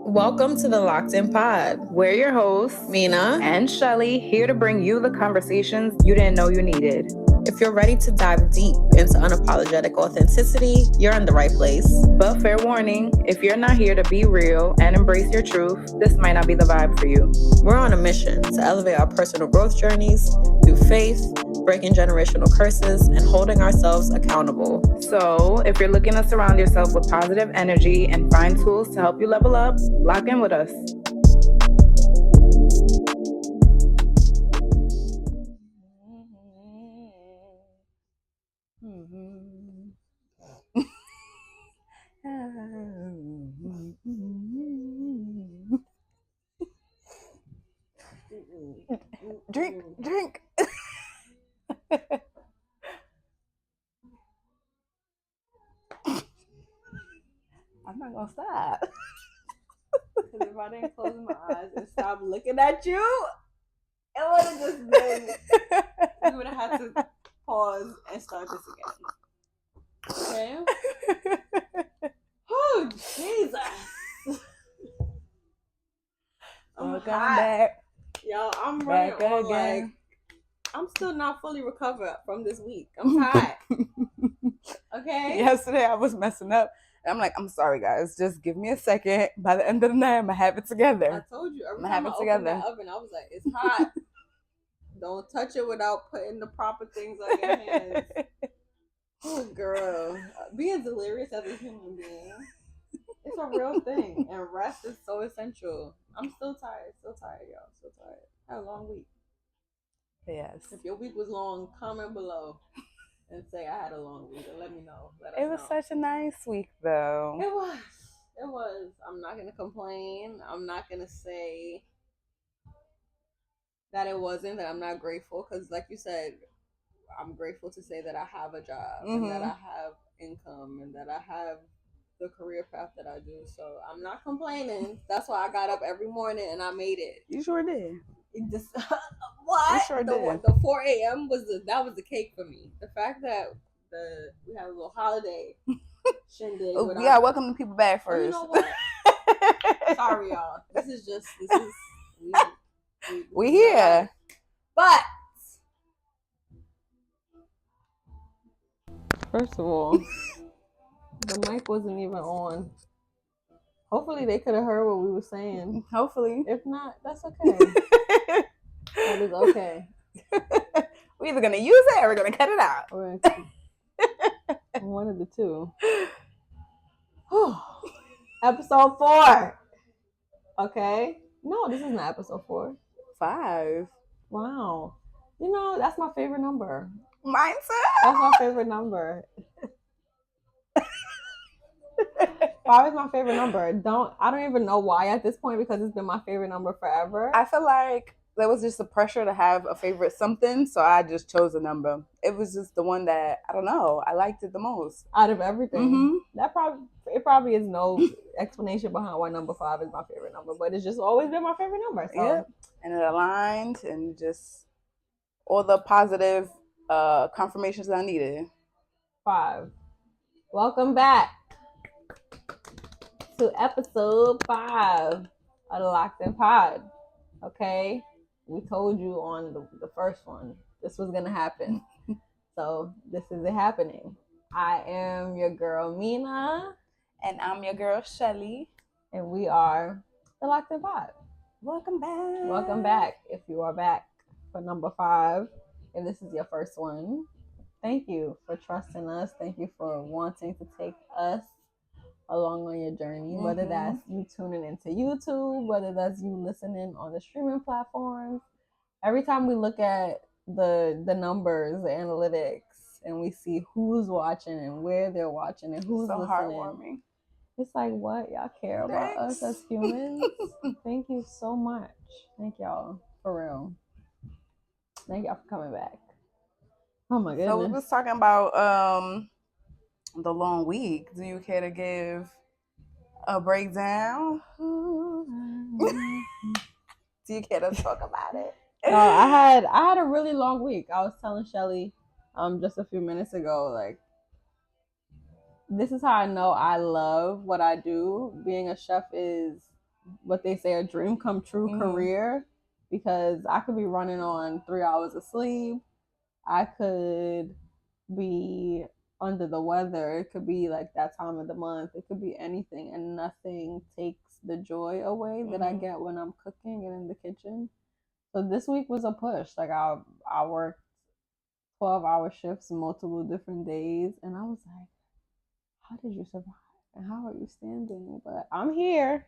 Welcome to the locdnpod. We're your hosts, Mina and Shelly, here to bring you the conversations you didn't know you needed. If you're ready to dive deep into unapologetic authenticity, you're in the right place. But fair warning, if you're not here to be real and embrace your truth, this might not be the vibe for you. We're on a mission to elevate our personal growth journeys through faith, breaking generational curses, and holding ourselves accountable. So, if you're looking to surround yourself with positive energy and find tools to help you level up, lock in with us. Drink. I'm not gonna stop. Because if I didn't close my eyes and stop looking at you, it would have just been. We would have had to pause and start this again. Okay? Oh, Jesus. I'm back. Y'all, I'm running on again. Like, I'm still not fully recovered from this week. I'm tired. Okay? Yesterday I was messing up. And I'm like, I'm sorry, guys. Just give me a second. By the end of the night, I'm going to have it together. I told you. Every time I opened that oven, I was like, it's hot. Don't touch it without putting the proper things on your hands. Oh, girl. Being delirious as a human being, it's a real thing. And rest is so essential. I'm still tired. Still tired, y'all. Still tired. I had a long week. Yes. If your week was long, comment below and say I had a long week. And let me know. It was such a nice week, though. It was. It was. I'm not going to complain. I'm not going to say that it wasn't, that I'm not grateful. Because like you said, I'm grateful to say that I have a job and that I have income and that I have the career path that I do. So I'm not complaining. That's why I got up every morning and I made it. You sure did. It just, what? You sure did. The 4 a.m. was the cake for me. The fact that we had a little holiday shindig. Yeah, welcome the people back first. You know what? Sorry, y'all. This is we here. But first of all, the mic wasn't even on. Hopefully they could have heard what we were saying. Hopefully. If not, that's okay. That is okay. We're either gonna use it or we're gonna cut it out. One of the two. Episode 4. Okay. No, this isn't episode 4. 5. Wow. You know, that's my favorite number. Mine too. That's my favorite number. 5 is my favorite number. I don't even know why at this point, because it's been my favorite number forever. I feel like there was just a pressure to have a favorite something, so I just chose a number. It was just the one that, I don't know, I liked it the most out of everything. It probably is no explanation behind why number 5 is my favorite number, but it's just always been my favorite number. So. Yep. And it aligned, and just all the positive confirmations I needed. 5. Welcome back to episode 5 of the locdnpod. Okay, we told you on the first one this was gonna happen, so this is it happening. I am your girl Mina, and I'm your girl Shelly, and we are the locdnpod. Welcome back. If you are back for number 5, and this is your first one, thank you for trusting us. Thank you for wanting to take us along on your journey, whether that's you tuning into YouTube, whether that's you listening on the streaming platforms. Every time we look at the numbers, the analytics, and we see who's watching and where they're watching and who's listening, heartwarming. It's like, what? Y'all care about us as humans? Thank you so much. Thank y'all, for real. Thank y'all for coming back. Oh my goodness. So we was talking about the long week. Do you care to give a breakdown? Do you care to talk about it? I had a really long week. I was telling Shelly just a few minutes ago, like, this is how I know I love what I do. Being a chef is what they say a dream come true career, because I could be running on 3 hours of sleep. I could be under the weather. It could be like that time of the month. It could be anything, and nothing takes the joy away that I get when I'm cooking and in the kitchen. So this week was a push. Like I worked 12-hour shifts, multiple different days, and I was like, how did you survive? And how are you standing? But I'm here.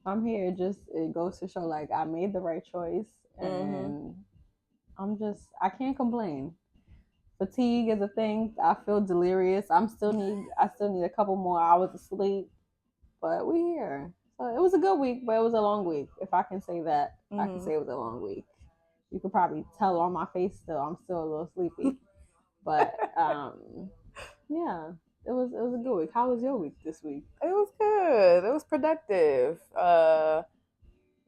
I'm here. Just it goes to show like I made the right choice, and I can't complain. Fatigue is a thing. I feel delirious. I still need a couple more hours of sleep, but we're here. So it was a good week, but it was a long week. If I can say that, I can say it was a long week. You could probably tell on my face still. I'm still a little sleepy, but yeah, it was a good week. How was your week this week? It was good. It was productive.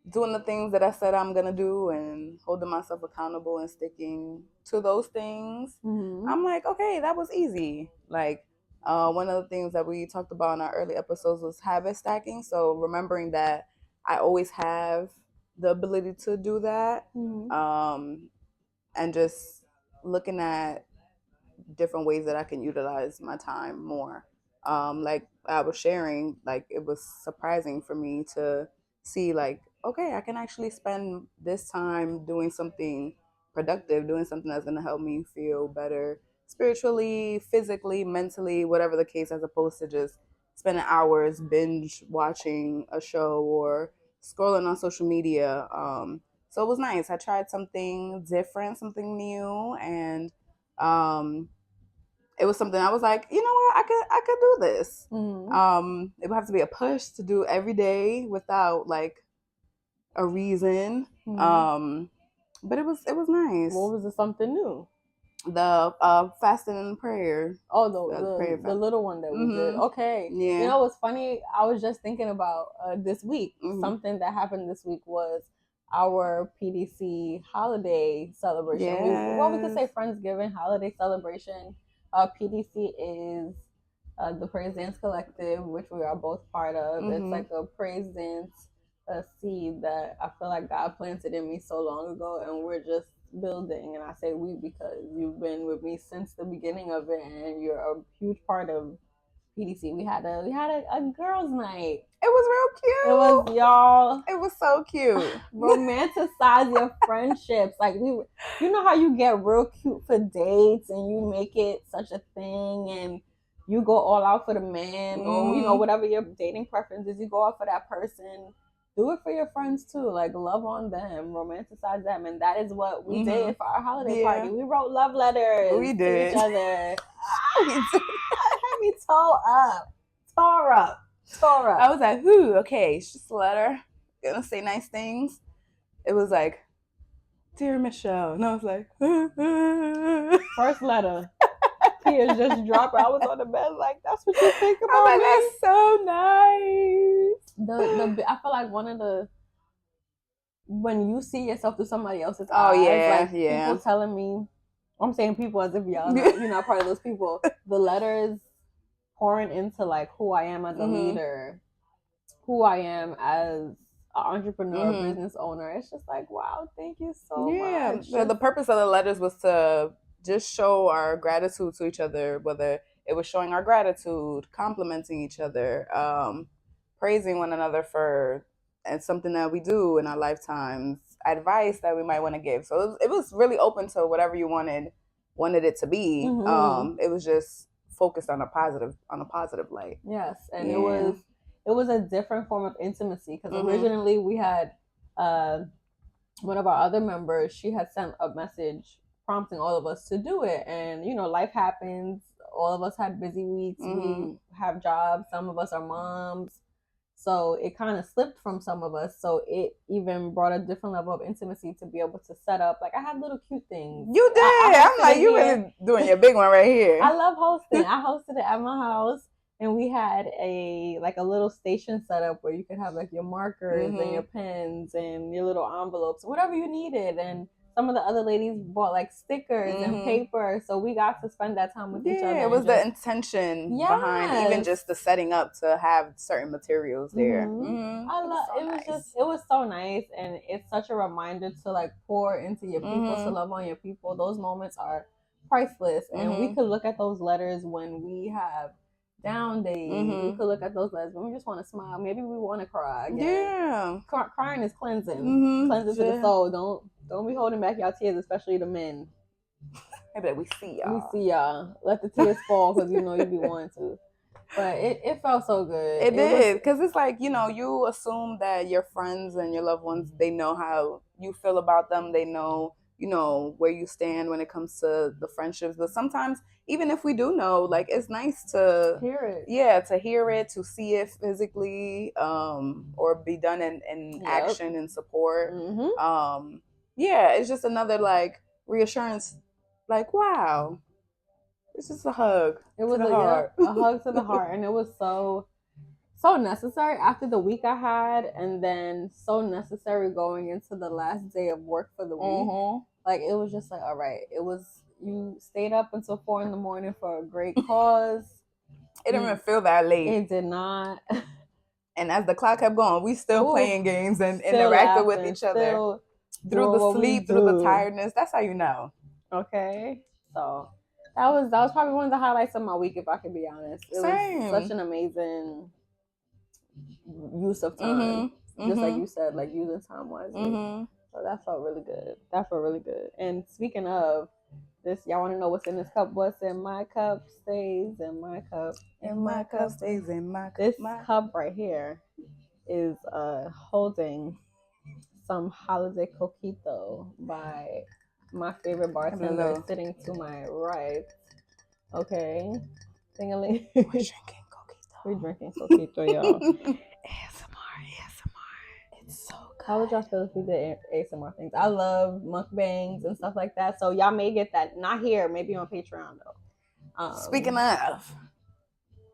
Doing the things that I said I'm gonna do and holding myself accountable and sticking to those things. I'm like, okay, that was easy. Like, one of the things that we talked about in our early episodes was habit stacking. So remembering that I always have the ability to do that, and just looking at different ways that I can utilize my time more. Like I was sharing, like it was surprising for me to see, like, okay, I can actually spend this time doing something productive, doing something that's going to help me feel better spiritually, physically, mentally, whatever the case, as opposed to just spending hours binge watching a show or scrolling on social media. So it was nice. I tried something different, something new, and it was something I was like, you know what, I could do this. It would have to be a push to do every day without like a reason. But it was nice. What was it? Something new? The fasting and prayer. Oh, the little one that we did. Okay. Yeah. You know what's funny? I was just thinking about this week. Something that happened this week was our PDC holiday celebration. Yes. We could say Friendsgiving holiday celebration. PDC is the Praise Dance Collective, which we are both part of. It's like a praise dance seed that I feel like God planted in me so long ago, and we're just building. And I say we because you've been with me since the beginning of it, and you're a huge part of PDC. We had a girls' night. It was real cute. It was, y'all. It was so cute. Romanticize your friendships. Like you know how you get real cute for dates and you make it such a thing, and you go all out for the man, or you know whatever your dating preference is, you go out for that person. Do it for your friends too. Like love on them, romanticize them, and that is what we did for our holiday party. We wrote love letters to each other. Had me tore up. I was like, "Ooh, okay, it's just a letter. Gonna say nice things." It was like, "Dear Michelle," and I was like, first letter. Tears just dropped. I was on the bed like, "That's what you think about like, me." That's so nice. I feel like one of the, when you see yourself through somebody else's eyes, people telling me, I'm saying people as if you're not part of those people. The letters pouring into like who I am as a leader, who I am as an entrepreneur, business owner. It's just like, wow, thank you so much. Yeah, the purpose of the letters was to just show our gratitude to each other, whether it was showing our gratitude, complimenting each other, praising one another for and something that we do in our lifetimes, advice that we might want to give. So it was really open to whatever you wanted it to be. It was just focused on a positive light. Yes, and it was a different form of intimacy, because originally we had one of our other members, she had sent a message prompting all of us to do it, and you know, life happens. All of us had busy weeks. We have jobs. Some of us are moms. So it kind of slipped from some of us. So it even brought a different level of intimacy to be able to set up. Like I had little cute things. You did. I'm like, you really doing your big one right here. I love hosting. I hosted it at my house, and we had a little station set up where you could have like your markers and your pens and your little envelopes, whatever you needed. And some of the other ladies bought like stickers and paper, so we got to spend that time with each other. It was the intention behind even just the setting up to have certain materials there. I love it. It was so nice, and it's such a reminder to like pour into your people, to love on your people. Those moments are priceless, and we could look at those letters when we have down days. We could look at those letters when we just want to smile. Maybe we want to cry again. Crying is cleansing, cleansing to the soul. Don't be holding back y'all tears, especially the men. Maybe we see y'all. We see y'all. Let the tears fall, because you know you be wanting to. But it felt so good. It did, because it's like, you know, you assume that your friends and your loved ones, they know how you feel about them. They know, you know, where you stand when it comes to the friendships. But sometimes, even if we do know, like, it's nice to hear it. Yeah, to hear it, to see it physically, or be done in action and support. Yeah, it's just another, like, reassurance. Like, wow. It's just a hug. It was to the heart. A hug to the heart, and it was so necessary after the week I had, and then so necessary going into the last day of work for the week. Like, it was just like, all right, you stayed up until 4 a.m. for a great cause. It didn't even feel that late. It did not. And as the clock kept going, we still playing games and interacting laughing, with each other through the sleep, through the tiredness. That's how you know. Okay, so that was probably one of the highlights of my week, if I can be honest. It was such an amazing use of time, just like you said, like using time wisely. So that felt really good. And speaking of this, y'all want to know what's in this cup? What's in my cup stays in my cup. In my cup stays in my cup. This cup right here is holding some holiday coquito by my favorite bartender sitting to my right. Okay. Sing-a-ling. We're drinking coquito, y'all. ASMR. It's so good. How would y'all feel if we did ASMR things? I love mukbangs and stuff like that. So y'all may get that. Not here, maybe on Patreon though. Speaking of,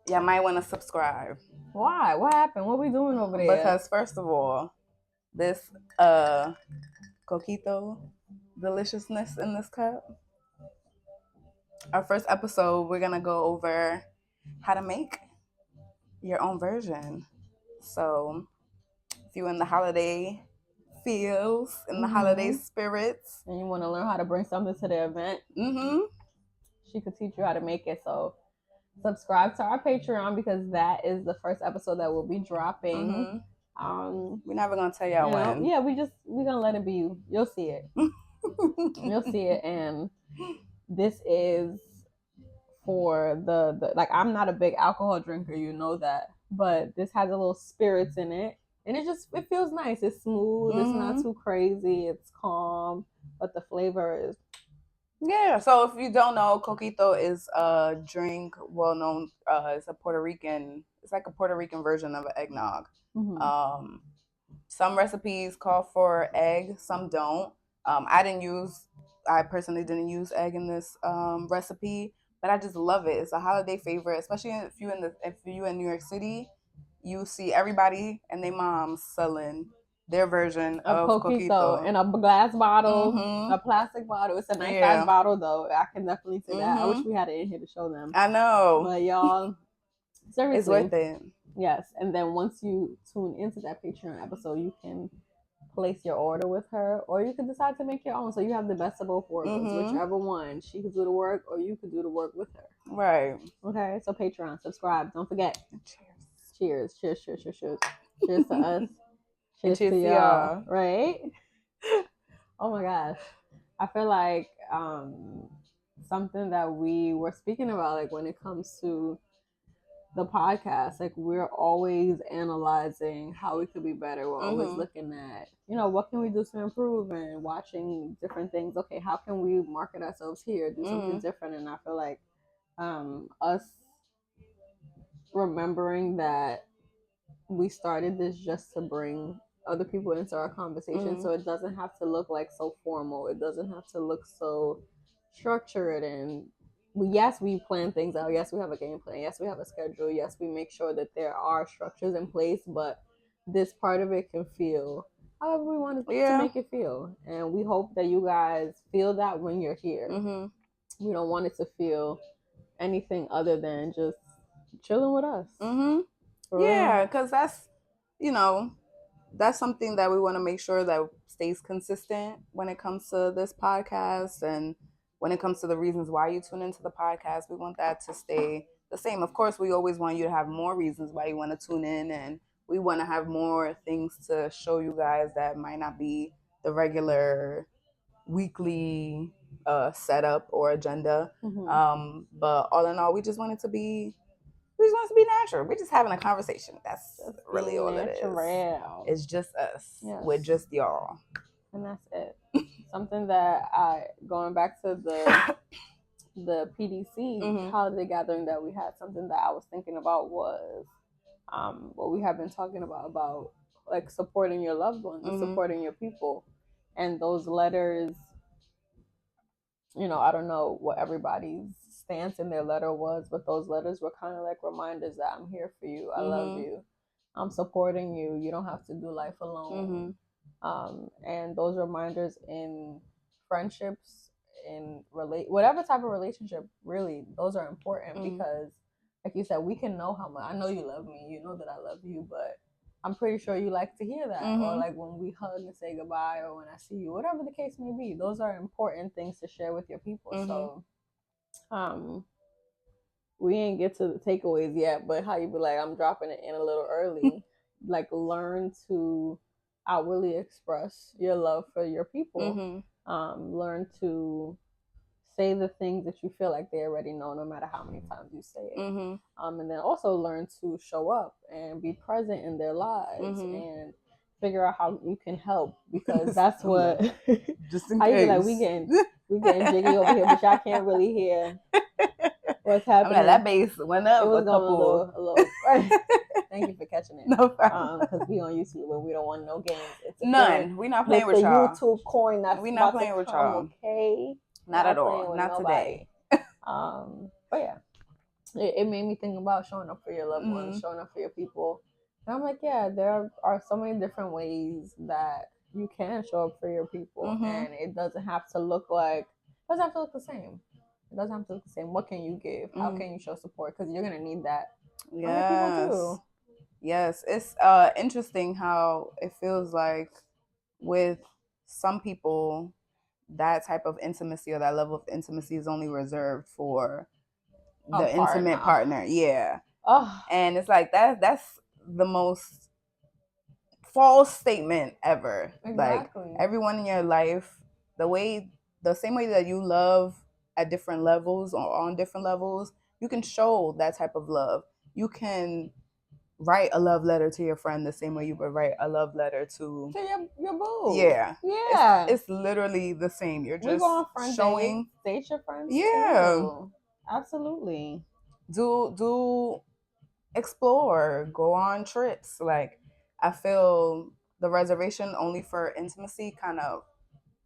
y'all might want to subscribe. Why? What happened? What we doing over there? Because first of all, this coquito deliciousness in this cup. Our first episode, we're gonna go over how to make your own version. So if you're in the holiday feels, in the holiday spirits, and you want to learn how to bring something to the event, she could teach you how to make it. So subscribe to our Patreon, because that is the first episode that will be dropping. We're never gonna tell y'all when. Yeah, we're gonna let it be you. You'll see it. You'll see it. And this is for the like, I'm not a big alcohol drinker, you know that, but this has a little spirits in it, and it feels nice. It's smooth. It's not too crazy. It's calm, but the flavor is. Yeah, so if you don't know, coquito is a drink well known. It's like a Puerto Rican version of an eggnog. Some recipes call for egg, some don't. I personally didn't use egg in this recipe, but I just love it. It's a holiday favorite, especially if you in New York City. You see everybody and their moms selling their version of coquito in a glass bottle, a plastic bottle. It's a nice size bottle, though. I can definitely say that. I wish we had it in here to show them. I know, but y'all, seriously, it's worth it. Yes, and then once you tune into that Patreon episode, you can place your order with her, or you can decide to make your own. So you have the best of both worlds, whichever one. She could do the work, or you could do the work with her. Right. Okay, so Patreon, subscribe. Don't forget. Cheers. Cheers to us. Cheers to y'all. Right? Oh my gosh. I feel like something that we were speaking about, like when it comes to the podcast, like we're always analyzing how we could be better. We're always looking at, what can we do to improve, and watching different things. Okay, how can we market ourselves here, do something different? And I feel like us remembering that we started this just to bring other people into our conversation, so it doesn't have to look like so formal. It doesn't have to look so structured. And we plan things out. Yes, we have a game plan. Yes, we have a schedule. Yes, we make sure that there are structures in place. But this part of it can feel however we want to make it feel. And we hope that you guys feel that when you're here. We don't want it to feel anything other than just chilling with us. Yeah, because that's, you know, that's something that we want to make sure that stays consistent when it comes to this podcast, and when it comes to the reasons why you tune into the podcast. We want that to stay the same. Of course, we always want you to have more reasons why you want to tune in, and we want to have more things to show you guys that might not be the regular weekly setup or agenda. But all in all, we just want it to be natural. We're just having a conversation. That's really all it is. It's just us with just y'all. And that's it. Something that going back to the PDC holiday gathering that we had, something that I was thinking about was what we have been talking about like supporting your loved ones and supporting your people. And those letters, you know, I don't know what everybody's stance in their letter was, but those letters were kind of like reminders that I'm here for you. I love you. I'm supporting you. You don't have to do life alone. And those reminders in friendships, in whatever type of relationship, really, those are important because, like you said, we can know how much. I know you love me. You know that I love you, but I'm pretty sure you like to hear that. Or like when we hug and say goodbye, or when I see you, whatever the case may be. Those are important things to share with your people. So, we ain't get to the takeaways yet, but how you be like, I'm dropping it in a little early. Like, learn to outwardly express your love for your people. Learn to say the things that you feel like they already know, no matter how many times you say it. And then also learn to show up and be present in their lives and figure out how you can help, because that's what just in how case. you be like, we getting jiggy over here, but y'all can't really hear what's happening. I mean, that bass went up. It was a couple. A little. Thank you for catching it. No problem. Because we on YouTube and we don't want no games. None. We not playing with y'all. YouTube coin that's we not playing with y'all. Okay. Not at all. Not today. But yeah, it made me think about showing up for your loved ones, showing up for your people. And I'm like, yeah, there are so many different ways that you can show up for your people, and it doesn't have to look the same. It doesn't have to look the same. What can you give? How can you show support? Because you're gonna need that. Yes. It's interesting how it feels like with some people, that type of intimacy or that level of intimacy is only reserved for the intimate partner. Yeah. And it's like that's the most false statement ever. Exactly. Like, everyone in your life, the same way that you love at different levels or on different levels, you can show that type of love. You can write a love letter to your friend the same way you would write a love letter to your boo. Yeah. Yeah. It's literally the same. You're just showing. Date your friends. Yeah. Too. Absolutely. Do explore, go on trips. Like, I feel the reservation only for intimacy kind of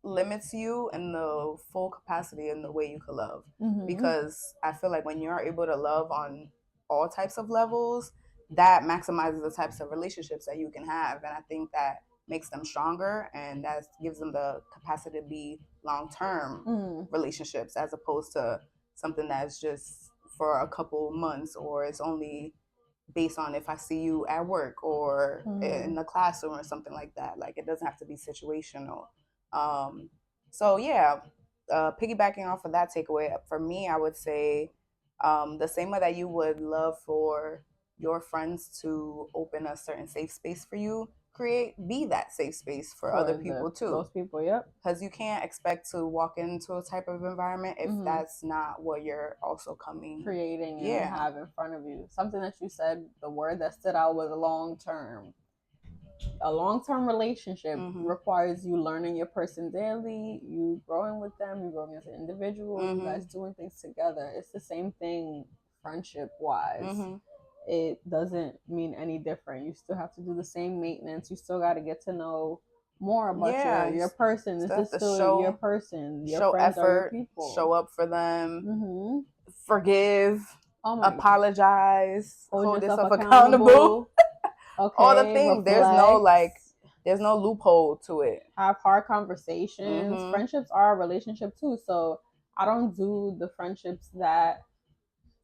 limits you in the full capacity in the way you could love. Because I feel like when you're able to love on all types of levels, that maximizes the types of relationships that you can have. And I think that makes them stronger, and that gives them the capacity to be long-term relationships, as opposed to something that's just for a couple months, or it's only based on if I see you at work or in the classroom or something like that. Like, it doesn't have to be situational. So yeah, piggybacking off of that takeaway, for me, I would say the same way that you would love for your friends to open a certain safe space for you, be that safe space for other people too. Those people, yep. Because you can't expect to walk into a type of environment if that's not what you're also creating and have in front of you. Something that you said, the word that stood out was long-term. A long-term relationship requires you learning your person daily, you growing with them, you growing as an individual, you guys doing things together. It's the same thing friendship-wise. It doesn't mean any different. You still have to do the same maintenance. You still got to get to know more about your person. This is still your person. Your friends effort, are your people. show up for them, forgive, apologize, hold yourself accountable. Okay, all the things. Reflect. There's no like There's no loophole to it. Have hard conversations. Friendships are a relationship too. So I don't do the friendships that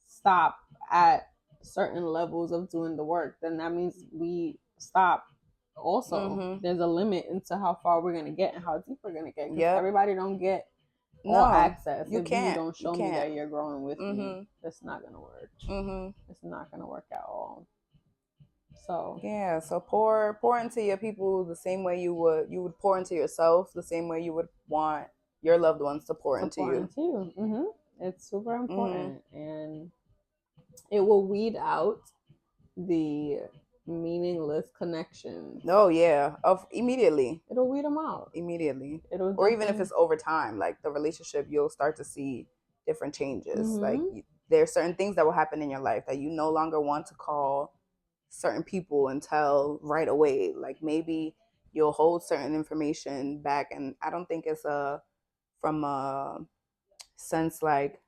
stop at certain levels of doing the work. Then that means we stop. Also, there's a limit into how far we're gonna get and how deep we're gonna get. Because everybody don't get all access. You if can't. you don't show me that you're growing with me, that's not gonna work. It's not gonna work at all. So yeah, so pour into your people the same way you would pour into yourself, the same way you would want your loved ones to pour into you. It's super important, and it will weed out the meaningless connections. Oh yeah, immediately. It'll weed them out immediately. Or even if it's over time, like the relationship, you'll start to see different changes. Like there are certain things that will happen in your life that you no longer want to call certain people and tell right away. Like maybe you'll hold certain information back, and I don't think it's from a sense like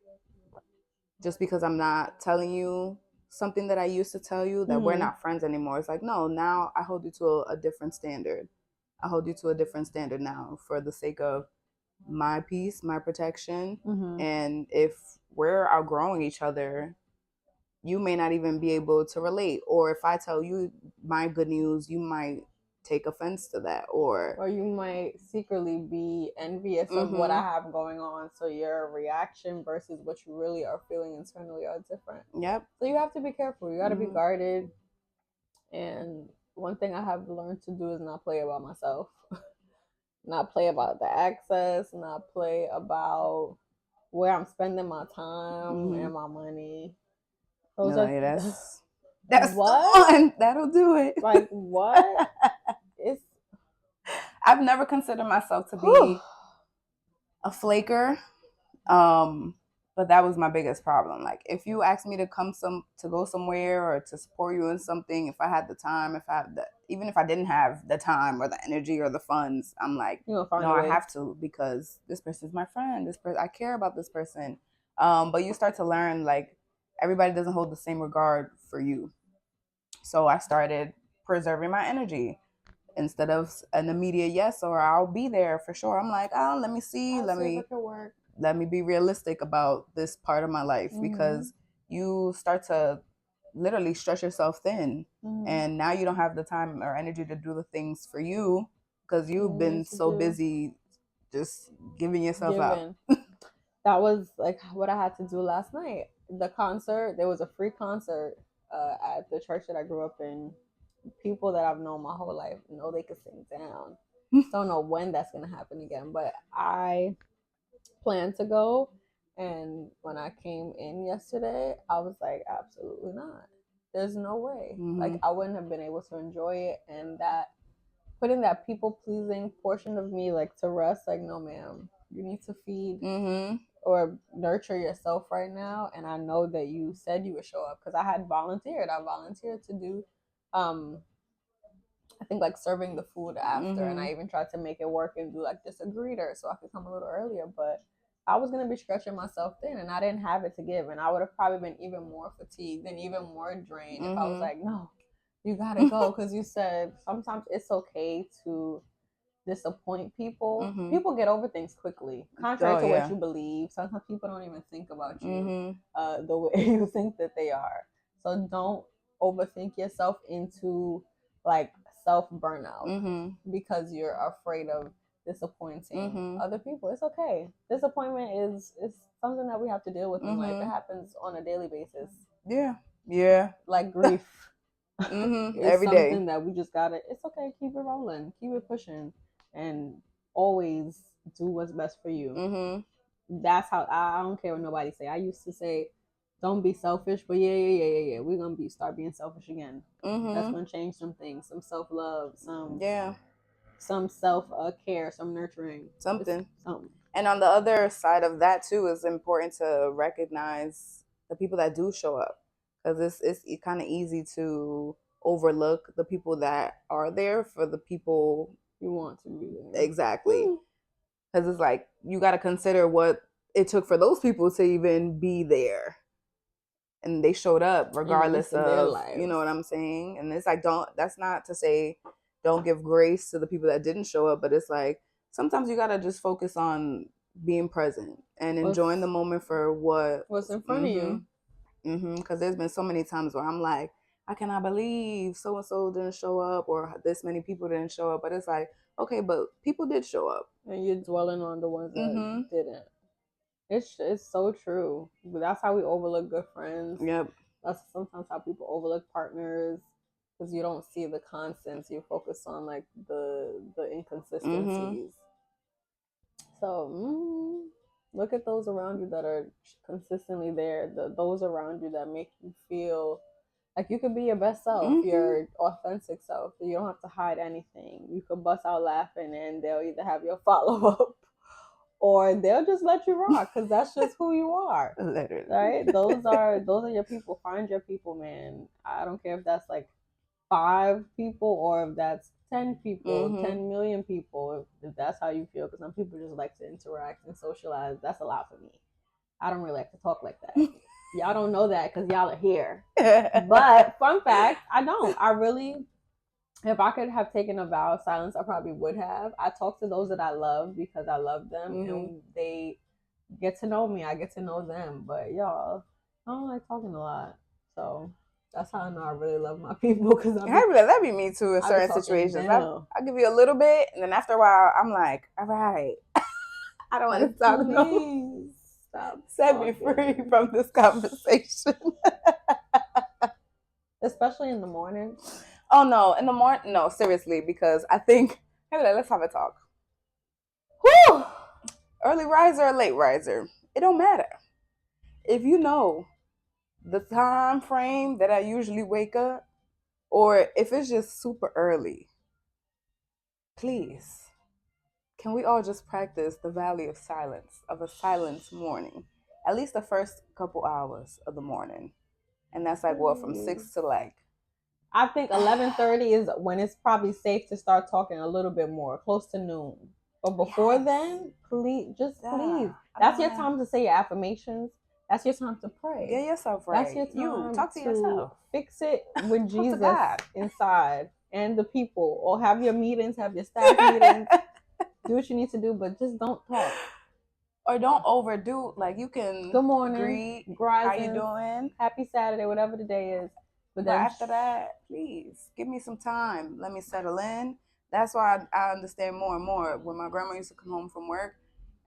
just because I'm not telling you something that I used to tell you that we're not friends anymore. It's like, no, now I hold you to a different standard. I hold you to a different standard now for the sake of my peace, my protection. And if we're outgrowing each other, you may not even be able to relate. Or if I tell you my good news, you might take offense to that. Or you might secretly be envious of what I have going on. So your reaction versus what you really are feeling internally are different. Yep. So you have to be careful. You got to be guarded. And one thing I have learned to do is not play about myself. Not play about the access, not play about where I'm spending my time and my money. That's what? The one. That'll do it. Like what? I've never considered myself to be a flaker. But that was my biggest problem. Like if you asked me to go somewhere or to support you in something, if I had the time, even if I didn't have the time or the energy or the funds, I'm like, no, I have to, because this person's my friend. This person, I care about this person. But you start to learn like everybody doesn't hold the same regard for you. So I started preserving my energy. Instead of an immediate yes or I'll be there for sure, I'm like, oh, let me see, let me be realistic about this part of my life, because you start to literally stretch yourself thin, and now you don't have the time or energy to do the things for you because you've been so busy just giving yourself out. That was like what I had to do last night. The concert, there was a free concert at the church that I grew up in. People that I've known my whole life know they could sing down. Don't know when that's gonna happen again, but I plan to go. And when I came in yesterday, I was like, absolutely not. There's no way. Like I wouldn't have been able to enjoy it, and that putting that people pleasing portion of me like to rest. Like, no, ma'am, you need to feed or nurture yourself right now. And I know that you said you would show up because I volunteered to do I think like serving the food after, and I even tried to make it work and do like just a greeter so I could come a little earlier, but I was gonna be stretching myself thin and I didn't have it to give, and I would have probably been even more fatigued and even more drained if I was like, no, you gotta go, because you said sometimes it's okay to disappoint people. People get over things quickly, contrary to what you believe. Sometimes people don't even think about you the way you think that they are. So don't overthink yourself into like self burnout because you're afraid of disappointing other people. It's okay. Disappointment is something that we have to deal with in life. It happens on a daily basis. Yeah. Like grief. It's every something day that we just gotta. It's okay. Keep it rolling. Keep it pushing, and always do what's best for you. That's how I don't care what nobody say. I used to say, don't be selfish, but yeah. We're gonna start being selfish again. That's gonna change some things, some self love, some self care, some nurturing, something. And on the other side of that too, it's important to recognize the people that do show up, because it's kind of easy to overlook the people that are there for the people you want to be there. Exactly. Because it's like you got to consider what it took for those people to even be there, and they showed up regardless of, you know what I'm saying. And it's like, that's not to say don't give grace to the people that didn't show up. But it's like sometimes you gotta just focus on being present and enjoying the moment for what's in front of you. Because there's been so many times where I'm like, I cannot believe so and so didn't show up, or this many people didn't show up. But it's like, okay, but people did show up, and you're dwelling on the ones that didn't. It's so true. But that's how we overlook good friends. Yep. That's sometimes how people overlook partners, because you don't see the constants. You focus on like the inconsistencies. So look at those around you that are consistently there. Those around you that make you feel like you can be your best self, your authentic self. You don't have to hide anything. You could bust out laughing, and they'll either have your follow up, or they'll just let you rock, because that's just who you are. Literally. Right? Those are your people. Find your people, man. I don't care if that's like 5 people or if that's 10 people, 10 million people, if that's how you feel. Because some people just like to interact and socialize. That's a lot for me. I don't really like to talk like that. Y'all don't know that because y'all are here. But fun fact, I don't. I really, if I could have taken a vow of silence, I probably would have. I talk to those that I love because I love them, and they get to know me. I get to know them. But y'all, I don't like talking a lot. So that's how I know I really love my people. Because that be me too in certain situations. I'll give you a little bit, and then after a while, I'm like, all right, I don't want to talk no more. Stop. Set me free from this conversation. Especially in the morning. Oh no, in the morning, no, seriously, because I think, let's have a talk. Whew! Early riser or late riser, it don't matter. If you know the time frame that I usually wake up, or if it's just super early, please, can we all just practice the value of silence, of a silence morning? At least the first couple hours of the morning. And that's like what, from 6 to like, I think 11:30 is when it's probably safe to start talking a little bit more, close to noon. But before then, please. That's your time to say your affirmations. That's your time to pray. Get yourself right. That's your time talk to yourself. Fix it with Jesus inside and the people. Or have your meetings, have your staff meetings. Do what you need to do, but just don't talk. Or don't overdo. Like, you can good morning, greet, how you doing? Happy Saturday, whatever the day is. But after that, please, give me some time. Let me settle in. That's why I understand more and more. When my grandma used to come home from work,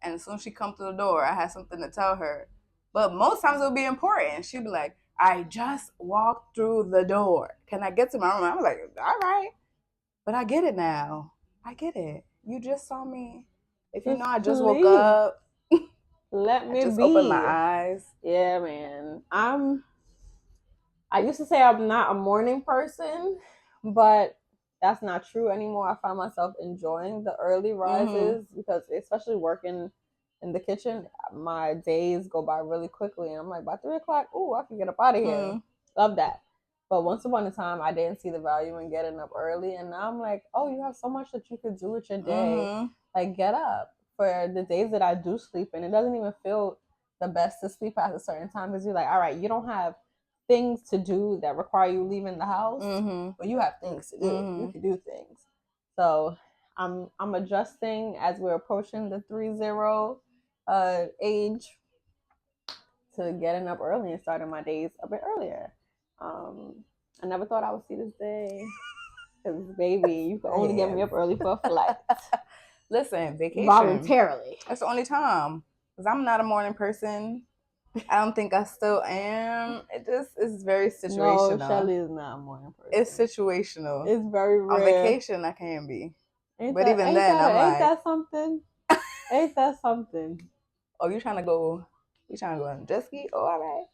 and as soon as she come through the door, I had something to tell her. But most times it would be important. She'd be like, I just walked through the door. Can I get to my room? I'm like, all right. But I get it now. I get it. You just saw me. If you know, I just woke up. Let me just be. Open my eyes. Yeah, man. I used to say I'm not a morning person, but that's not true anymore. I find myself enjoying the early rises because, especially working in the kitchen, my days go by really quickly. And I'm like, by 3 o'clock, I can get up out of here. Love that. But once upon a time, I didn't see the value in getting up early. And now I'm like, oh, you have so much that you could do with your day. Like, get up. For the days that I do sleep, and it doesn't even feel the best to sleep at a certain time, because you're like, all right, you don't have things to do that require you leaving the house, but you have things to do. You can do things. So I'm adjusting as we're approaching the 30 age to getting up early and starting my days a bit earlier. I never thought I would see this day, because baby, you can only get me up early for a flight. Listen, vacation. Voluntarily. That's the only time. Because I'm not a morning person. I don't think I still am. It just is very situational. No, Shelly is not a morning person. It's situational. It's very rare. On vacation, I can be. I'm like... Ain't that something? Ain't that something? Oh, you trying to go on a jet ski? Oh, all right.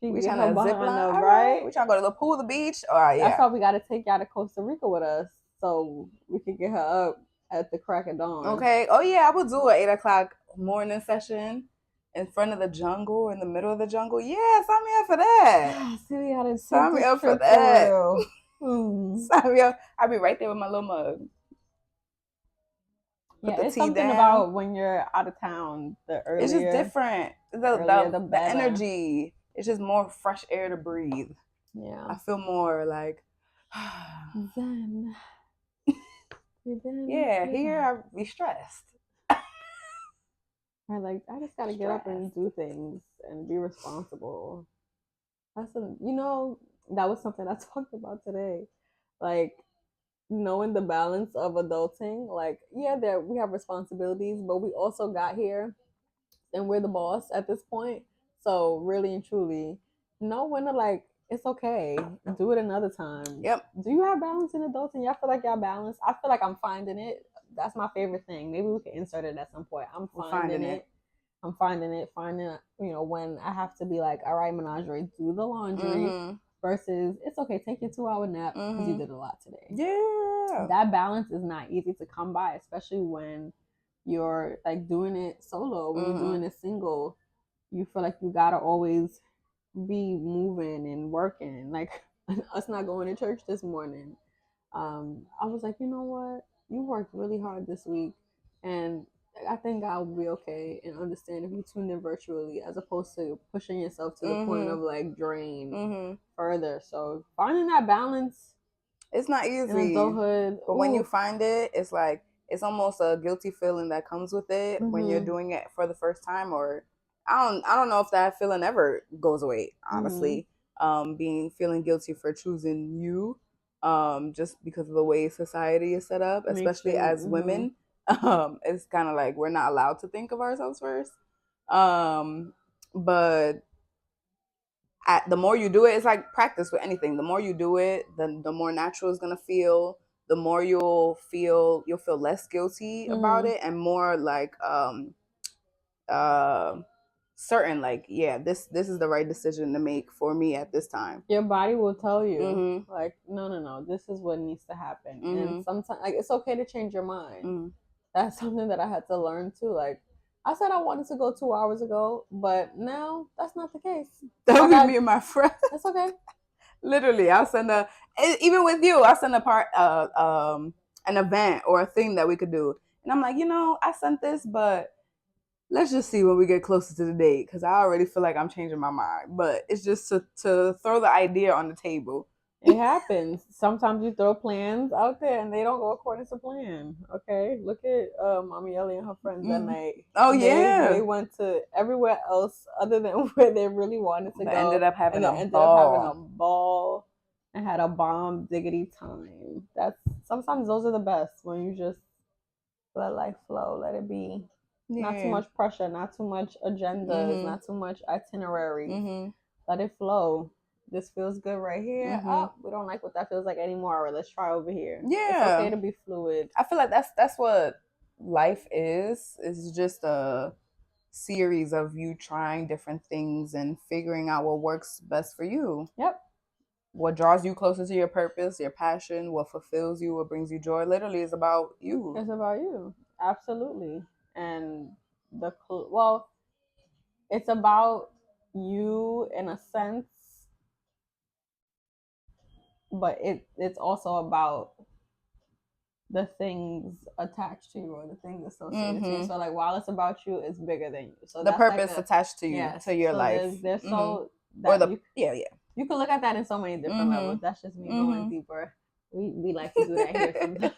We trying to zip line, right? We trying to go to the pool, the beach? All right, That's why we got to take y'all to Costa Rica with us, so we can get her up at the crack of dawn. Okay. Oh yeah, I will do an 8 o'clock morning session in front of the jungle, in the middle of the jungle. Yeah, sign me up for that. Sign me up for that. Sign me up. I'll be right there with my little mug. Yeah, it's something about when you're out of town. The earlier, it's just different. The energy. It's just more fresh air to breathe. Yeah, I feel more like zen. Yeah, here I be stressed. Or like, I just gotta get up and do things and be responsible. That's that was something I talked about today. Like, knowing the balance of adulting. Like, yeah, there we have responsibilities, but we also got here and we're the boss at this point. So really and truly, know when to, like, it's okay. Do it another time. Yep. Do you have balance in adulting? Y'all feel like y'all balanced? I feel like I'm finding it. That's my favorite thing. Maybe we can insert it at some point. I'm finding it. I'm finding when I have to be like, all right, Menagerie, do the laundry versus it's okay, take your 2-hour nap because you did a lot today. Yeah. That balance is not easy to come by, especially when you're like doing it solo, when you're doing it single. You feel like you gotta always be moving and working. Like us not going to church this morning. I was like, you know what? You worked really hard this week, and I think God will be okay and understand if you tune in virtually as opposed to pushing yourself to the point of like drain further. So finding that balance, it's not easy in adulthood, but when you find it, it's like it's almost a guilty feeling that comes with it when you're doing it for the first time. Or I don't know if that feeling ever goes away, honestly. Feeling guilty for choosing you, just because of the way society is set up, especially as women. It's kind of like we're not allowed to think of ourselves first. But the more you do it, it's like practice with anything. The more you do it, the more natural it's gonna feel. The more you'll feel less guilty about it, and more like certain, like, yeah, this is the right decision to make for me at this time. Your body will tell you, like, no, this is what needs to happen. And sometimes, like, it's okay to change your mind. That's something that I had to learn too. Like, I said I wanted to go 2 hours ago, but now that's not the case. That would be me and my friend. That's okay. Literally, I'll send even with you, I'll send an event or a thing that we could do. And I'm like, I sent this, but let's just see when we get closer to the date, because I already feel like I'm changing my mind. But it's just to throw the idea on the table. It happens. Sometimes you throw plans out there and they don't go according to plan. Okay, look at Mommy Ellie and her friends that night. Oh yeah, they went to everywhere else other than where they really wanted to go. Ended up having a ball and had a bomb diggity time. That's sometimes those are the best, when you just let life flow, let it be. Yeah. Not too much pressure, not too much agendas, not too much itinerary. Let it flow. This feels good right here. Oh, we don't like what that feels like anymore. Or let's try over here. Yeah, it's okay to be fluid. I feel like that's what life is. It's just a series of you trying different things and figuring out what works best for you. Yep. What draws you closer to your purpose, your passion, what fulfills you, what brings you joy, literally is about you. It's about you. Absolutely. And it's about you in a sense, but it's also about the things attached to you or the things associated to you. So like, while it's about you, it's bigger than you. So the purpose like attached to you, to your life. There's so that you can look at that in so many different levels. That's just me going deeper. We like to do that here sometimes.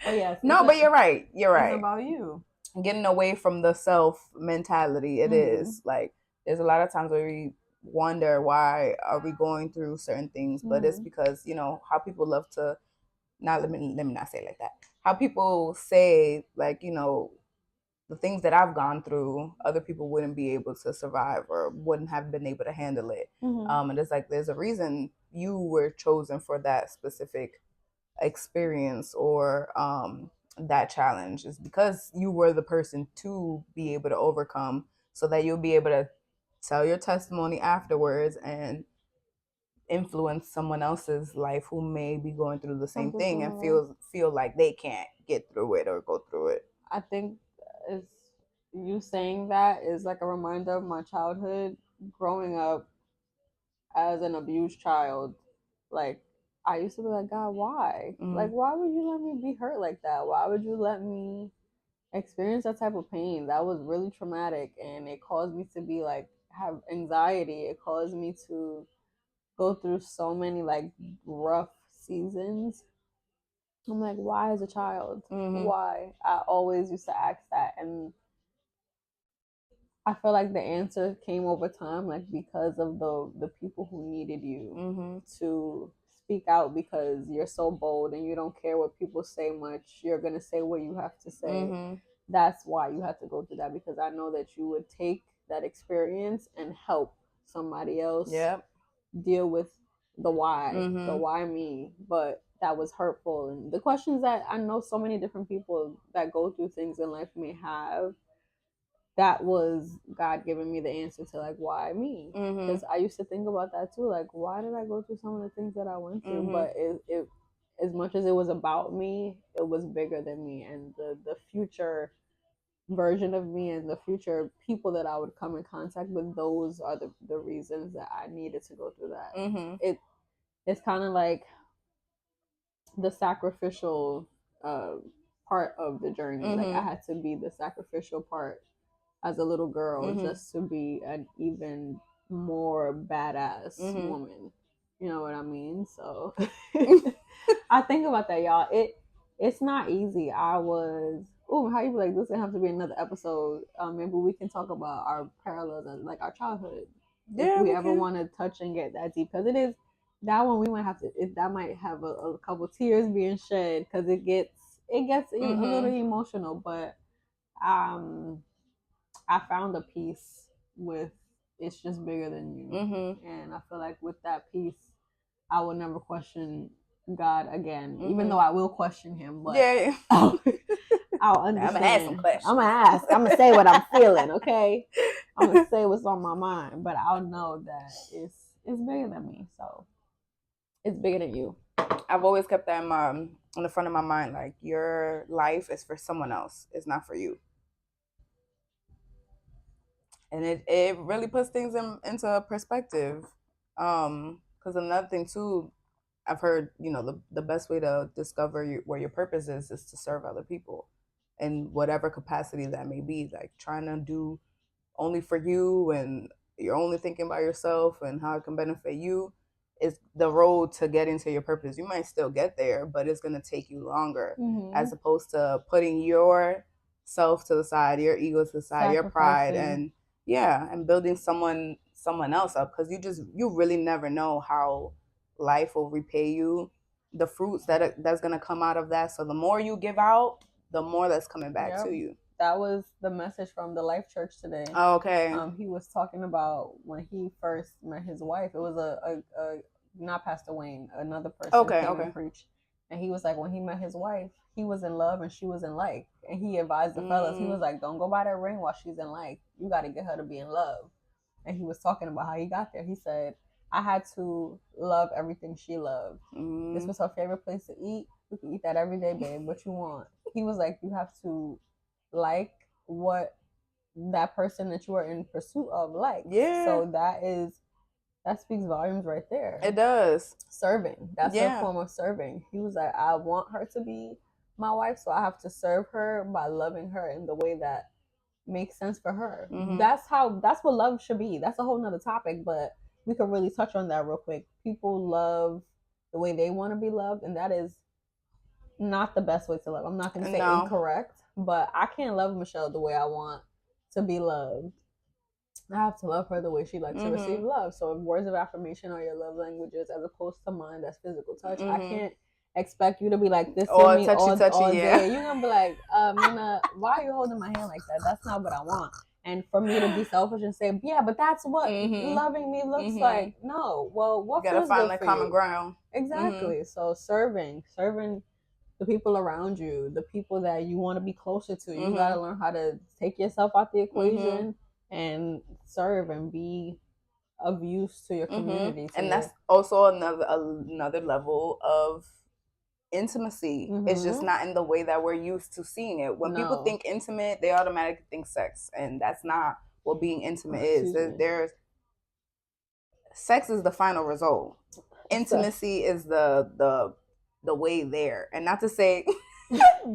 Oh yes. No, but you're right. You're right. It's about you. Getting away from the self mentality. It is like there's a lot of times where we wonder why are we going through certain things, but it's because how people love to. Let me not say it like that. How people say, like, the things that I've gone through, other people wouldn't be able to survive or wouldn't have been able to handle it. And it's like there's a reason you were chosen for that specific experience or that challenge. Is because you were the person to be able to overcome, so that you'll be able to tell your testimony afterwards and influence someone else's life who may be going through the same thing and feel like they can't get through it or go through it. I think it's you saying that is like a reminder of my childhood growing up as an abused child. Like, I used to be like, God, why? Like, why would you let me be hurt like that? Why would you let me experience that type of pain? That was really traumatic, and it caused me to be like have anxiety. It caused me to go through so many like rough seasons. I'm like, why as a child? Mm-hmm. Why? I always used to ask that, and I feel like the answer came over time, like because of the people who needed you Mm-hmm. to speak out, because you're so bold and you don't care what people say much. You're gonna say what you have to say. Mm-hmm. That's why you had to go through that, because I know that you would take that experience and help somebody else Yep. deal with the why, Mm-hmm. the why me. But that was hurtful, and the questions that I know so many different people that go through things in life may have, that was God giving me the answer to like, why me? Because I used to think about that too, like, why did I go through some of the things that I went through? But it as much as it was about me, it was bigger than me, and the future version of me and the future people that I would come in contact with, those are the reasons that I needed to go through that. It's kind of like the sacrificial part of the journey. Like I had to be the sacrificial part as a little girl just to be an even more badass woman. You know what I mean? So I think about that, y'all. It's not easy. I was how you be like, this doesn't have to be another episode. Maybe we can talk about our parallels and like our childhood. Yeah, if we ever want to touch and get that deep, because it is that one we might have to. That might have a couple tears being shed, because it gets a little emotional. But I found a peace with it's just bigger than you, and I feel like with that peace, I will never question God again, even though I will question Him. But yeah, I'll understand. I'm gonna ask some questions. I'm gonna ask. I'm gonna say what I'm feeling. Okay, I'm gonna say what's on my mind, but I'll know that it's bigger than me. So it's bigger than you. I've always kept that in the front of my mind. Like, your life is for someone else. It's not for you. And it really puts things into perspective. Because another thing too, I've heard, the best way to discover where your purpose is to serve other people in whatever capacity that may be. Like, trying to do only for you and you're only thinking about yourself and how it can benefit you is the road to getting to your purpose. You might still get there, but it's going to take you longer, as opposed to putting yourself to the side, your ego to the side, your pride, and building someone else up. Because you really never know how life will repay you, the fruits that's going to come out of that. So the more you give out, the more that's coming back to you. That was the message from the Life Church today. Oh, okay. He was talking about when he first met his wife. It was a not Pastor Wayne, another person came and preached, and he was like, when he met his wife, he was in love and she was in like, and he advised the fellas. He was like, don't go buy that ring while she's in like. You got to get her to be in love. And he was talking about how he got there. He said, I had to love everything she loved. This was her favorite place to eat. We can eat that every day, babe. What you want? He was like, you have to like what that person that you are in pursuit of likes. Yeah. So that speaks volumes right there. It does. Serving. That's a form of serving. He was like, I want her to be my wife, so I have to serve her by loving her in the way that makes sense for her. That's what love should be. That's a whole nother topic, but we could really touch on that real quick. People love the way they want to be loved, and that is not the best way to love. I'm not going to say incorrect, but I can't love Michelle the way I want to be loved. I have to love her the way she likes to receive love. So if words of affirmation are your love languages, as opposed to mine, that's physical touch. I can't expect you to be like this to me all day. You're gonna be like, Nina, why are you holding my hand like that? That's not what I want. And for me to be selfish and say, yeah, but that's what loving me looks like. No, well, what you gotta find that common ground. Exactly. So serving the people around you, the people that you want to be closer to. You got to learn how to take yourself out the equation and serve and be of use to your community. And that's also another level of intimacy. It's just not in the way that we're used to seeing it. When people think intimate, they automatically think sex, and that's not what being intimate is. There's sex is the final result. Intimacy is the way there. And not to say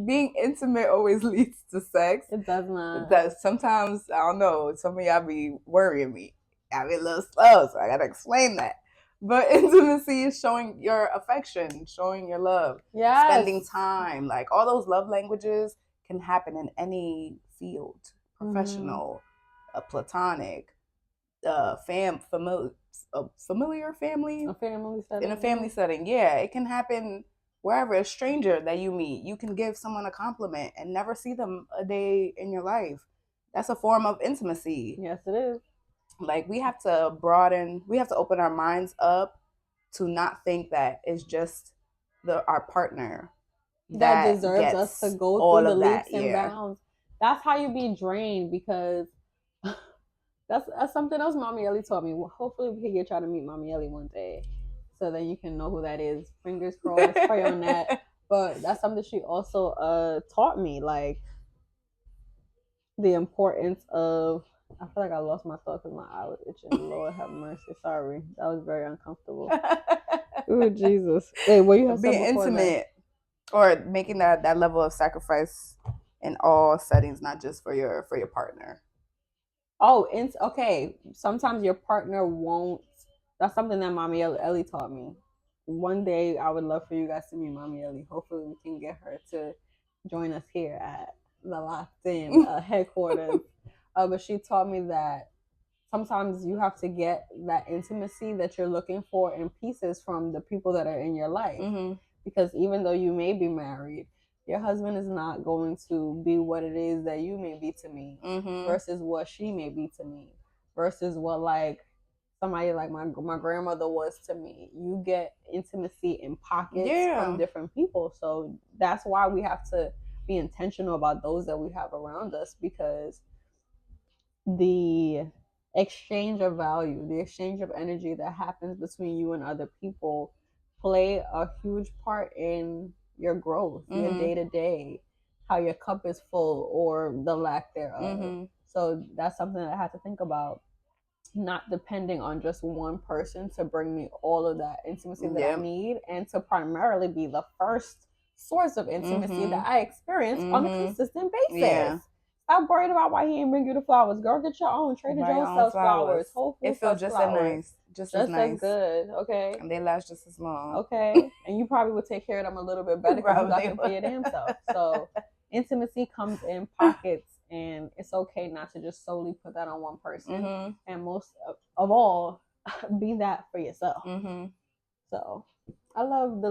being intimate always leads to sex. It does not. That sometimes, I don't know, some of y'all be worrying me. I be a little slow, so I gotta explain that. But intimacy is showing your affection, showing your love, spending time. Like all those love languages can happen in any field, professional, platonic, familiar family, setting. In a family setting. Yeah, it can happen wherever. A stranger that you meet, you can give someone a compliment and never see them a day in your life. That's a form of intimacy. Yes, it is. Like we have to open our minds up to not think that it's just our partner that deserves us to go through the leaps and bounds. That's how you be drained, because that's something else Mommy Ellie taught me. Well, hopefully we can get y'all to meet Mommy Ellie one day, so then you can know who that is. Fingers crossed, pray on that. But that's something she also taught me, like the importance of. I feel like I lost my thought because my eye was itching. Lord have mercy. Sorry, that was very uncomfortable. Oh Jesus! Wait, what you have being intimate or making that level of sacrifice in all settings, not just for your partner. Oh, okay. Sometimes your partner won't. That's something that Mommy Ellie taught me. One day, I would love for you guys to meet Mommy Ellie. Hopefully, we can get her to join us here at the Loc'd headquarters. But she taught me that sometimes you have to get that intimacy that you're looking for in pieces from the people that are in your life. Because even though you may be married, your husband is not going to be what it is that you may be to me, versus what she may be to me, versus what like somebody like my grandmother was to me. You get intimacy in pockets from different people. So that's why we have to be intentional about those that we have around us, because the exchange of value, the exchange of energy that happens between you and other people play a huge part in your growth, your day-to-day, how your cup is full or the lack thereof. So that's something that I have to think about, not depending on just one person to bring me all of that intimacy that I need, and to primarily be the first source of intimacy that I experience on a consistent basis. Stop worried about why he ain't bring you the flowers. Girl, get your own. Trader Joe's sells flowers. Whole Foods sells flowers. Just as good, okay? And they last just as long. Okay. And you probably would take care of them a little bit better because you got them for your damn self. So intimacy comes in pockets, and it's okay not to just solely put that on one person. And most of all, be that for yourself. So I love the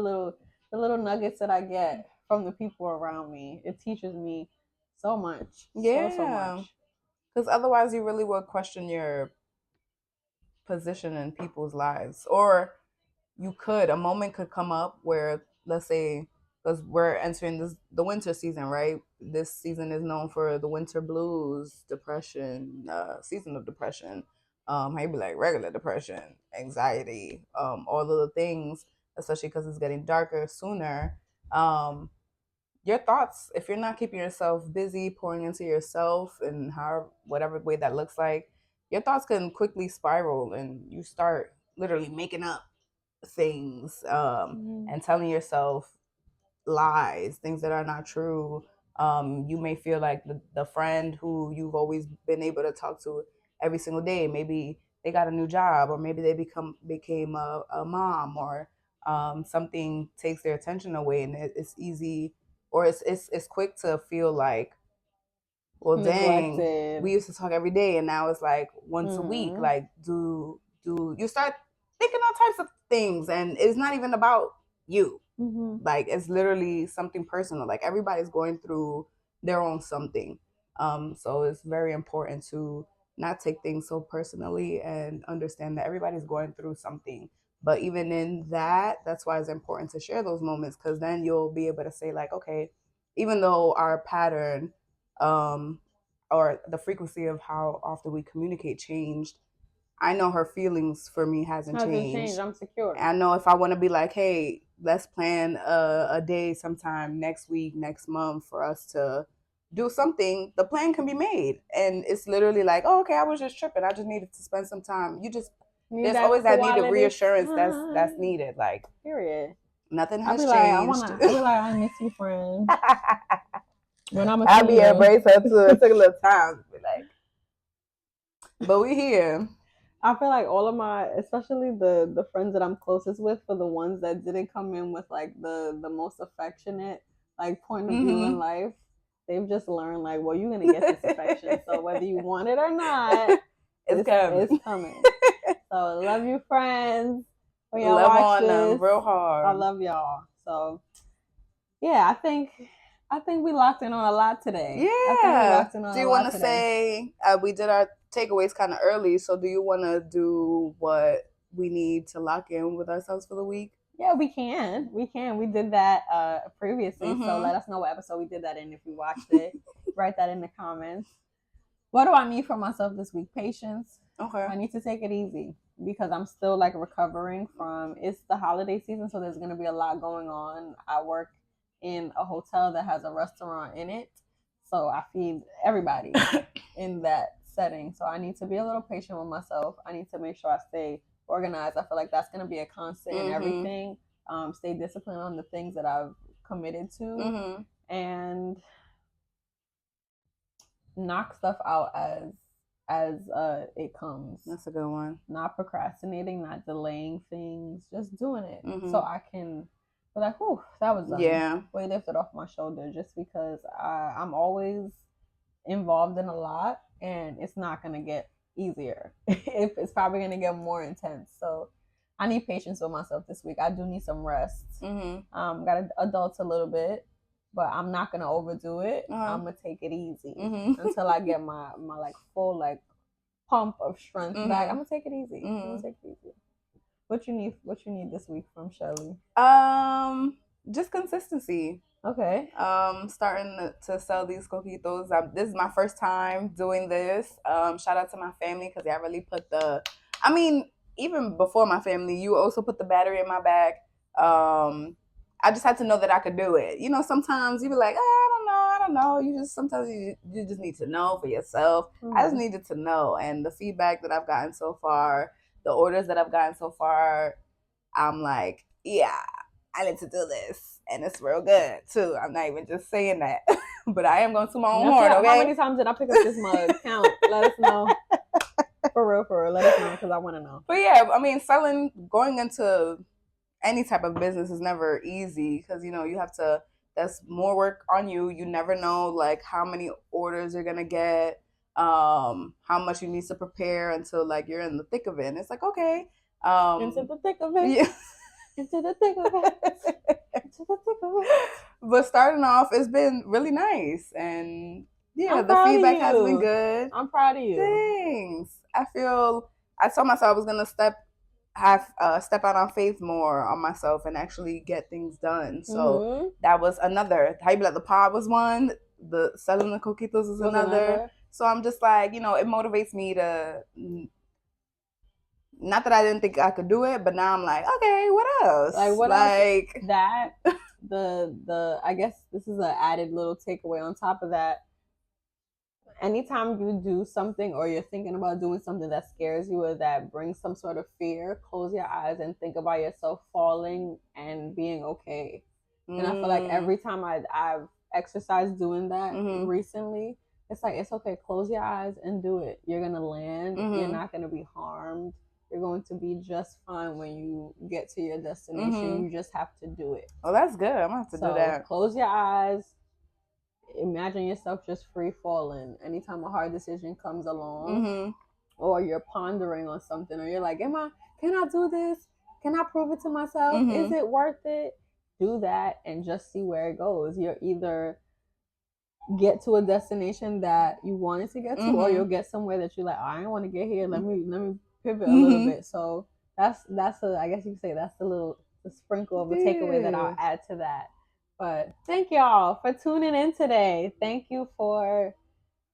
little nuggets that I get from the people around me. It teaches me so much. So much. Because otherwise you really would question your position in people's lives. Or a moment could come up where, let's say, because we're entering the winter season, right? This season is known for the winter blues, depression, season of depression. Maybe like regular depression, anxiety, all of the things, especially because it's getting darker sooner. Your thoughts, if you're not keeping yourself busy, pouring into yourself, and whatever way that looks like, your thoughts can quickly spiral, and you start literally making up things and telling yourself lies, things that are not true. You may feel like the friend who you've always been able to talk to every single day, maybe they got a new job, or maybe they became a mom, or something takes their attention away, and it's easy, or it's quick to feel like, well, neglected. Dang, we used to talk every day, and now it's like once a week. Like, do you start thinking all types of things, and it's not even about you. Like, it's literally something personal. Like, everybody's going through their own something. So it's very important to not take things so personally and understand that everybody's going through something. But even in that's why it's important to share those moments, because then you'll be able to say, like, okay, even though our pattern or the frequency of how often we communicate changed, I know her feelings for me hasn't changed. I'm secure. I know if I want to be like, hey, let's plan a day sometime next week, next month for us to do something, the plan can be made. And it's literally like, oh, okay, I was just tripping. I just needed to spend some time. There's always that need of reassurance that's needed. Like, period. Nothing has changed. I'll be like, I miss you, friend. When I'll be embrace her too. It took a little time to be like, but we here. I feel like all of my, especially the friends that I'm closest with, for the ones that didn't come in with like the most affectionate like point of view in life, they've just learned like, well, you're gonna get this affection, so whether you want it or not, it's coming. So love you, friends. When y'all love watch on this, them real hard. I love y'all. So yeah, I think we locked in on a lot today. Yeah. I think we locked in on do you want to say we did our takeaways kind of early? So do you want to do what we need to lock in with ourselves for the week? Yeah, we can. We did that previously. So let us know what episode we did that in if you watched it. Write that in the comments. What do I need for myself this week? Patience. Okay. I need to take it easy because I'm still like recovering from, it's the holiday season, so there's going to be a lot going on. I work in a hotel that has a restaurant in it, so I feed everybody in that setting. So I need to be a little patient with myself. I need to make sure I stay organized. I feel like that's going to be a constant in everything. Stay disciplined on the things that I've committed to, and knock stuff out as it comes. That's a good one. Not procrastinating, not delaying things, just doing it so I can be like, whew, that was done. Yeah. Weight lifted off my shoulder, just because I'm always involved in a lot and it's not going to get easier. It's probably going to get more intense. So I need patience with myself this week. I do need some rest. Got to adult a little bit, but I'm not going to overdo it. I'm going to take it easy until I get my like full like pump of strength back. I'm going to take it easy. I'm going to take it easy. What you need this week from Shelly? Just consistency. Okay. Starting to sell these coquitos. This is my first time doing this. Shout out to my family because I really put even before my family, you also put the battery in my back. I just had to know that I could do it. You know, sometimes you be like, I don't know. Sometimes you just need to know for yourself. I just needed to know. And the feedback that I've gotten so far, the orders that I've gotten so far, I'm like, yeah, I need to do this. And it's real good too. I'm not even just saying that. But I am going to my own horn, okay? How many times did I pick up this mug? Count. Let us know. For real. Let us know because I want to know. But yeah, I mean, going into any type of business is never easy because, you know, that's more work on you. You never know, like, how many orders you're going to get, how much you need to prepare until, like, you're in the thick of it. And it's like, okay. Into the thick of it. Yeah. Into the thick of it. Into the thick of it. But starting off, it's been really nice. And, yeah, the feedback has been good. I'm proud of you. Thanks. I told myself I was going to step out on faith more on myself and actually get things done. So that was another. How you be like, the pod was one, the selling the coquitos was another. So I'm just like, you know, it motivates me to, not that I didn't think I could do it, but now I'm like, okay, what else? Like what else? That the I guess this is an added little takeaway on top of that. Anytime you do something or you're thinking about doing something that scares you or that brings some sort of fear, close your eyes and think about yourself falling and being okay. And I feel like every time I've exercised doing that recently, it's like, it's okay. Close your eyes and do it. You're going to land. You're not going to be harmed. You're going to be just fine when you get to your destination. You just have to do it. Oh, that's good. I'm going to have to do that. Close your eyes. Imagine yourself just free falling. Anytime a hard decision comes along, or you're pondering on something, or you're like, can I do this? Can I prove it to myself? Is it worth it? Do that and just see where it goes. You'll either get to a destination that you wanted to get to, or you'll get somewhere that you're like, I didn't want to get here. Let me pivot a little bit. So that's I guess you could say that's the sprinkle of a takeaway that I'll add to that. But thank y'all for tuning in today. Thank you for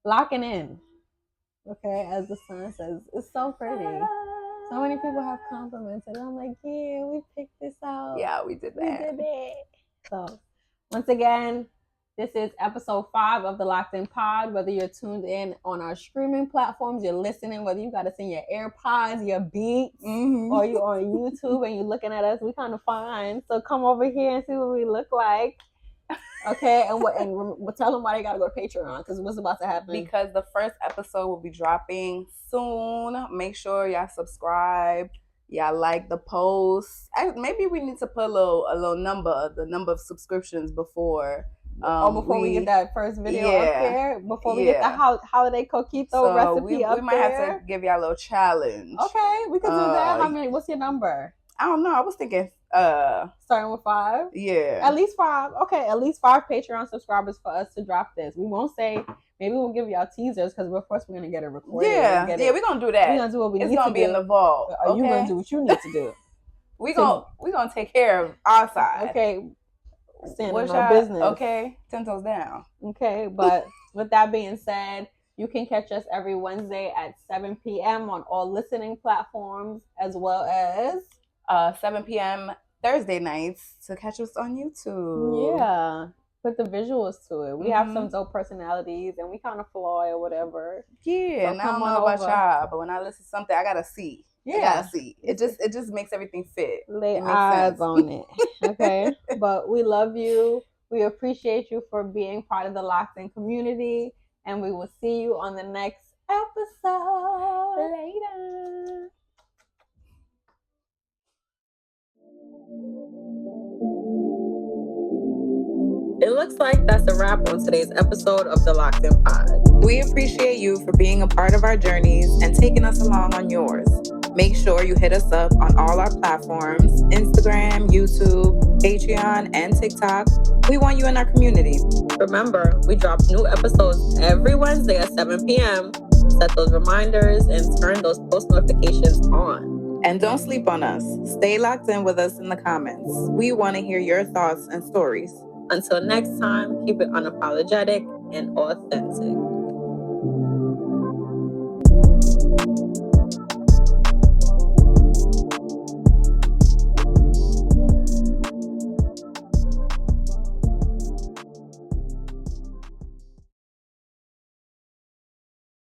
locking in. Okay, as the sun says, it's so pretty. So many people have complimented. I'm like, yeah, we picked this out. Yeah, we did that. We did it. So once again, this is episode 5 of the Loc'd Pod. Whether you're tuned in on our streaming platforms, you're listening, whether you got us in your AirPods, your Beats, or you're on YouTube and you're looking at us, we kind of fine. So come over here and see what we look like. Okay, and tell them why they gotta go to Patreon, because what's about to happen? Because the first episode will be dropping soon. Make sure y'all subscribe. Y'all like the post. Maybe we need to put a little number, the number of subscriptions before. Before we get that first video up there, before we get the holiday coquito recipe up there. We might have to give y'all a little challenge. Okay, we can do that. How many? What's your number? I don't know. I was thinking starting with 5. Yeah. At least 5. Okay, at least 5 Patreon subscribers for us to drop this. We won't say, maybe we'll give y'all teasers, because we're gonna get it recorded. Yeah, we're gonna do that. We're gonna do what we need to do. It's gonna be in the vault. Are you gonna do what you need to do? we gonna take care of our side. Okay. Stand on our business. Okay, 10 toes down. Okay, but with that being said, you can catch us every Wednesday at 7 p.m. on all listening platforms, as well as 7 p.m. Thursday nights to catch us on YouTube. Yeah, put the visuals to it. We have some dope personalities, and we kind of fly or whatever. Yeah, so and I don't know about y'all, but when I listen to something, I gotta see. Yeah, I gotta see. It just makes everything fit. Lay eyes on it. Okay, but we love you. We appreciate you for being part of the Loc'd community, and we will see you on the next episode. Later. It looks like that's a wrap on today's episode of the Loc'd Pod. We appreciate you for being a part of our journeys and taking us along on yours. Make sure you hit us up on all our platforms, Instagram, YouTube, Patreon, and TikTok. We want you in our community. Remember, we drop new episodes every Wednesday at 7 p.m. Set those reminders and turn those post notifications on. And don't sleep on us. Stay locked in with us in the comments. We want to hear your thoughts and stories. Until next time, keep it unapologetic and authentic.